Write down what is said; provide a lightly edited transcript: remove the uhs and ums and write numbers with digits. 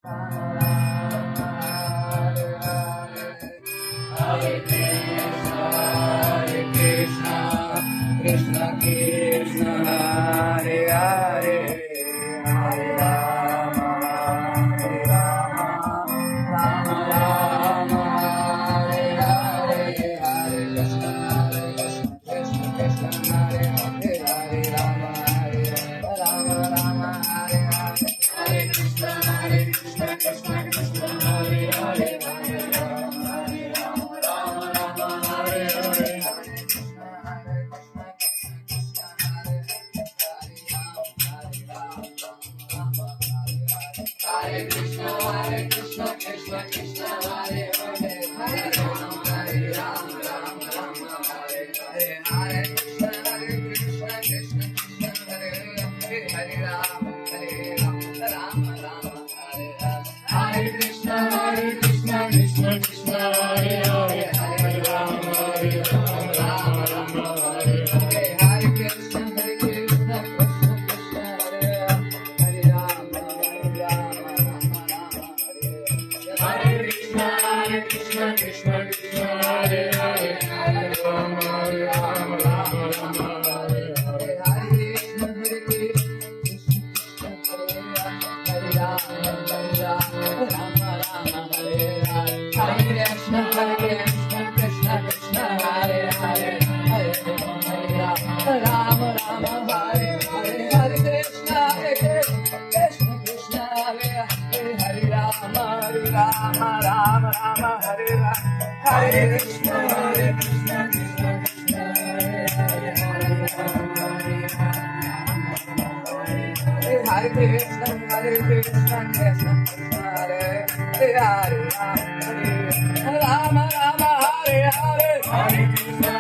Hare Krishna, Krishna Krishna, Hare Hare, Hare Rama, Hare Rama, Rama Rama, Hare Hare, Hare Krishna, Krishna Krishna, Hare Hare, Hare Rama, Hare Rama, Rama Hare Hare, Hare Krishna, Krishna Krishna, Hare Hare, Hare Rama, Rama Rama, Hare Hare, Hare Krishna, Hare Krishna, Krishna Krishna, Hare Hare, Hare Rama, Rama Rama, Hare Hare, Hare Krishna, Krishna Krishna, Hare Hare, Hare Rama, Rama Rama, Hare Hare, Hare Krishna, Krishna Krishna, Hare Hare, Hare Rama, Rama Rama, Hare Hare, Hare Krishna, Krishna Krishna, Hare Hare, Hare Rama, Rama Rama, Hare Krishna, Krishna Krishna, Hare Hare, Hare Rama, Rama Rama, Hare Hare, Hare Krishna, Hare Rama, Rama Rama, Hare Hare, Hare Krishna, Krishna Krishna, Hare Hare, Hare Rama, Rama Rama, Hare Hare, Hare Krishna, Krishna Krishna, Hare Hare, Hare Rama, Rama Rama, Hare Hare, Hare Krishna, Krishna Krishna, Hare Hare, Hare Rama, Hare Krishna, Krishna Krishna, Hare Hare, Hare Rama, Rama Rama, Hare Hare, Hare Krishna,